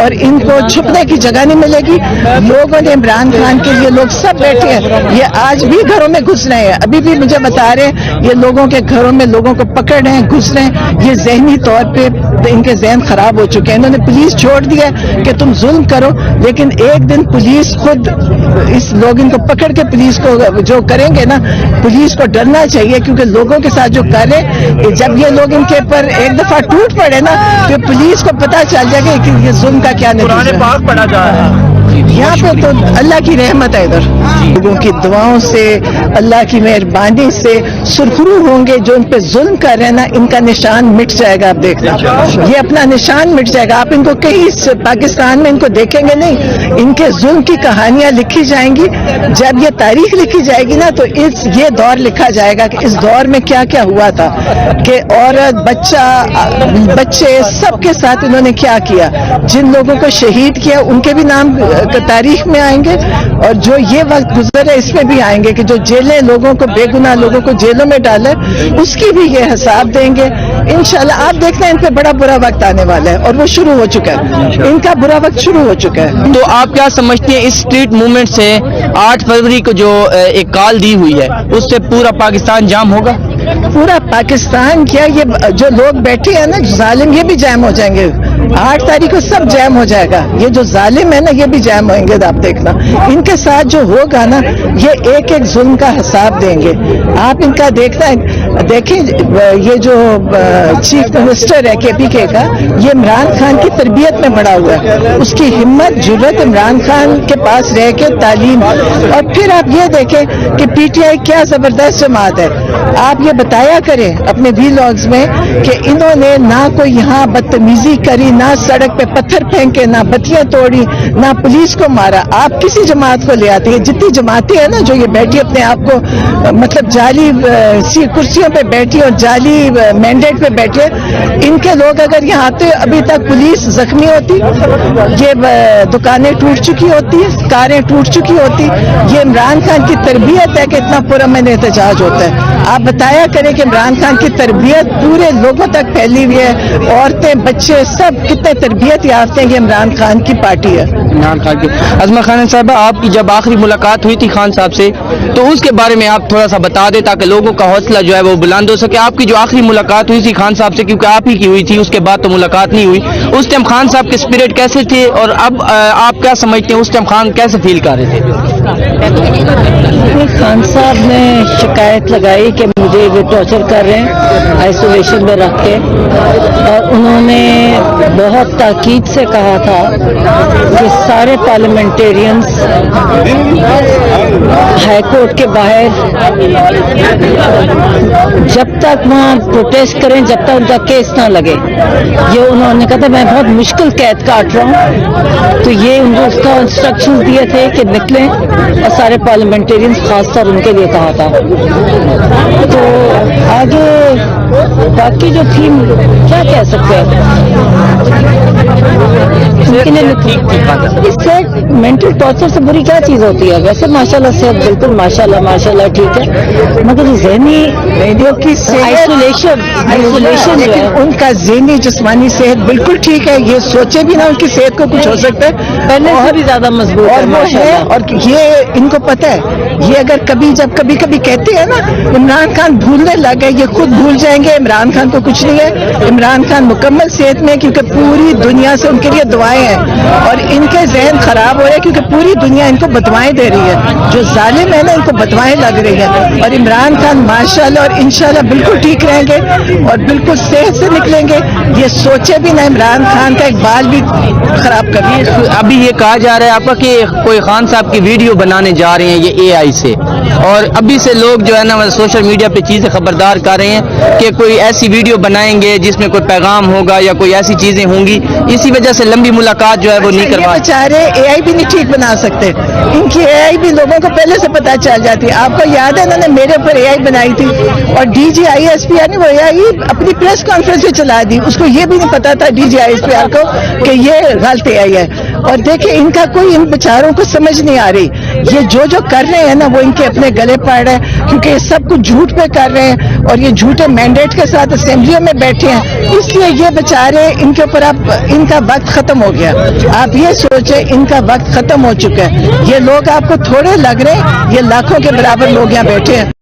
اور ان کو چھپنے کی جگہ نہیں ملے گی. لوگوں نے عمران خان کے لیے لوگ سب بیٹھے ہیں, یہ آج بھی گھروں میں گھس رہے ہیں, ابھی بھی مجھے بتا رہے ہیں یہ لوگوں کے گھروں میں لوگوں کو پکڑ رہے ہیں, گھس رہے ہیں. یہ ذہنی طور پہ ان کے ذہن خراب ہو چکے ہیں. انہوں نے پولیس چھوڑ دیا کہ تم ظلم کرو, لیکن ایک دن پولیس خود اس لوگ ان کو پکڑ کے پولیس کو جو کریں گے نا, پولیس کو ڈرنا چاہیے, کیونکہ لوگوں کے ساتھ جو کرے, جب یہ لوگ ان کے پر ایک دفعہ ٹوٹ پڑے نا تو پولیس کو پتا چل جائے گا کہ یہ ظلم کا کیا نتیجہ پاک پڑا جا رہا ہے. یہاں پہ تو اللہ کی رحمت ہے, ادھر لوگوں کی دعاؤں سے, اللہ کی مہربانی سے سرخرو ہوں گے. جو ان پہ ظلم کر رہے ہیں نا, ان کا نشان مٹ جائے گا. آپ دیکھنا, یہ اپنا نشان مٹ جائے گا. آپ ان کو کہیں پاکستان میں ان کو دیکھیں گے نہیں. ان کے ظلم کی کہانیاں لکھی جائیں گی. جب یہ تاریخ لکھی جائے گی نا تو یہ دور لکھا جائے گا کہ اس دور میں کیا کیا ہوا تھا, کہ عورت, بچے سب کے ساتھ انہوں نے کیا کیا. جن لوگوں کو شہید کیا ان کے بھی نام تاریخ میں آئیں گے, اور جو یہ وقت گزرے اس میں بھی آئیں گے, کہ جو جیلیں لوگوں کو, بے گناہ لوگوں کو جیلوں میں ڈالے, اس کی بھی یہ حساب دیں گے انشاءاللہ. آپ دیکھنا ان پہ بڑا برا وقت آنے والا ہے, اور وہ شروع ہو چکا ہے. ان کا برا وقت شروع ہو چکا ہے. تو آپ کیا سمجھتے ہیں اس اسٹریٹ موومنٹ سے 8 فروری کو جو ایک کال دی ہوئی ہے اس سے پورا پاکستان جام ہوگا؟ پورا پاکستان کیا, یہ جو لوگ بیٹھے ہیں نا ظالم, یہ بھی جام ہو جائیں گے. 8 تاریخ کو سب جام ہو جائے گا. یہ جو ظالم ہے نا یہ بھی جام ہوئیں گے. آپ دیکھنا ان کے ساتھ جو ہوگا نا, یہ ایک ایک ظلم کا حساب دیں گے. آپ ان کا دیکھنا دیکھیں, یہ جو چیف منسٹر ہے KPK کا, یہ عمران خان کی تربیت میں بڑا ہوا ہے. اس کی ہمت جرت عمران خان کے پاس رہ کے تعلیم. اور پھر آپ یہ دیکھیں کہ PTI کیا زبردست جماعت ہے. آپ یہ بتایا کریں اپنے ویلاگز میں کہ انہوں نے نہ کوئی یہاں بدتمیزی کری, نہ سڑک پہ پتھر پھینکے, نہ بتیاں توڑی, نہ پولیس کو مارا. آپ کسی جماعت کو لے آتے ہیں, جتنی جماعتیں ہیں نا جو یہ بیٹھی اپنے آپ کو مطلب جعلی کرسیوں پہ بیٹھی اور جعلی مینڈیٹ پہ بیٹھے, ان کے لوگ اگر یہاں آتے, ابھی تک پولیس زخمی ہوتی, یہ دکانیں ٹوٹ چکی ہوتی, کاریں ٹوٹ چکی ہوتی. یہ عمران خان کی تربیت ہے کہ اتنا پرامن احتجاج ہوتا ہے. آپ بتایا کریں کہ عمران خان کی تربیت پورے لوگوں تک پھیلی ہوئی ہے, عورتیں بچے سب کتنے تربیت یافتہ ہیں. یہ عمران خان کی پارٹی ہے. عمران خان کی. عظمہ خانم صاحبہ, آپ کی جب آخری ملاقات ہوئی تھی خان صاحب سے, تو اس کے بارے میں آپ تھوڑا سا بتا دیں تاکہ لوگوں کا حوصلہ جو ہے وہ بلند ہو سکے. آپ کی جو آخری ملاقات ہوئی تھی خان صاحب سے, کیونکہ آپ ہی کی ہوئی تھی, اس کے بعد تو ملاقات نہیں ہوئی, اس ٹائم خان صاحب کے اسپرٹ کیسے تھے, اور اب آپ کیا سمجھتے ہیں اس ٹائم خان کیسے فیل کر رہے تھے؟ خان صاحب نے شکایت لگائی کہ مجھے وہ ٹارچر کر رہے ہیں آئسولیشن میں رکھ کے, اور انہوں نے بہت تاکید سے کہا تھا کہ سارے پارلیمنٹیرینز ہائی کورٹ کے باہر جب تک وہاں پروٹیسٹ کریں جب تک ان کا کیس نہ لگے. یہ انہوں نے کہا تھا میں بہت مشکل قید کاٹ رہا ہوں, تو یہ ان کو اس کا انسٹرکشن دیے تھے کہ نکلیں, اور سارے پارلیمنٹیرینز خاص طور ان کے لیے کہا تھا. تو آگے باقی جو تھی کیا کہہ سکتے ہیں, اس سے مینٹل ٹارچر سے بری کیا چیز ہوتی ہے. ویسے ماشاءاللہ صحت بالکل ماشاءاللہ ٹھیک ہے, مگر ذہنی آئسولیشن لیکن ان کا ذہنی جسمانی صحت بالکل ٹھیک ہے. یہ سوچے بھی نہ ان کی صحت کو کچھ ہو سکتا ہے, پہلے سے بھی زیادہ مضبوط اور وہ ہے. اور یہ ان کو پتہ ہے, یہ اگر جب کبھی کہتے ہیں نا عمران خان بھولنے لگے, یہ خود بھول جائیں گے. عمران خان کو کچھ نہیں ہے, عمران خان مکمل صحت میں, کیونکہ پوری دنیا سے ان کے لیے دعائیں ہیں, اور ان کے ذہن خراب ہو رہے ہیں کیونکہ پوری دنیا ان کو بدوائیں دے رہی ہے. جو ظالم ہے نا ان کو بدوائیں لگ رہی ہیں, اور عمران خان ماشاءاللہ اور انشاءاللہ بالکل ٹھیک رہیں گے اور بالکل صحت سے نکلیں گے. یہ سوچے بھی نہ عمران خان کا اقبال بھی خراب کر. ابھی یہ کہا جا رہا ہے آپ کا کہ کوئی خان صاحب کی ویڈیو بنانے جا رہے ہیں یہ AI سے, اور ابھی سے لوگ جو ہے نا سوشل میڈیا پہ چیزیں خبردار کر رہے ہیں کہ کوئی ایسی ویڈیو بنائیں گے جس میں کوئی پیغام ہوگا یا کوئی ایسی چیزیں ہوں گی, اسی وجہ سے لمبی ملاقات جو ہے وہ نہیں کروا. بیچارے AI بھی نہیں ٹھیک بنا سکتے, ان کی AI بھی لوگوں کو پہلے سے پتا چل جاتی. آپ کو یاد ہے انہوں نے میرے اوپر AI بنائی تھی, اور DG ISPR نے وہ AI اپنی پریس کانفرنس سے چلا دی. اس کو یہ بھی نہیں پتا تھا DG ISPR کو کہ یہ غلط AI ہے. اور دیکھیں ان کا کوئی ان بیچاروں کو سمجھ نہیں آ رہی یہ جو کر رہے ہیں نا وہ ان کے اپنے گلے پڑ رہے ہیں، کیونکہ یہ سب کچھ جھوٹ پہ کر رہے ہیں اور یہ جھوٹے مینڈیٹ کے ساتھ اسمبلیوں میں بیٹھے ہیں، اس لیے یہ بیچارے ان کے اوپر اب ان کا وقت ختم ہو گیا. آپ یہ سوچیں ان کا وقت ختم ہو چکا ہے. یہ لوگ آپ کو تھوڑے لگ رہے ہیں، یہ لاکھوں کے برابر لوگ یہاں بیٹھے ہیں.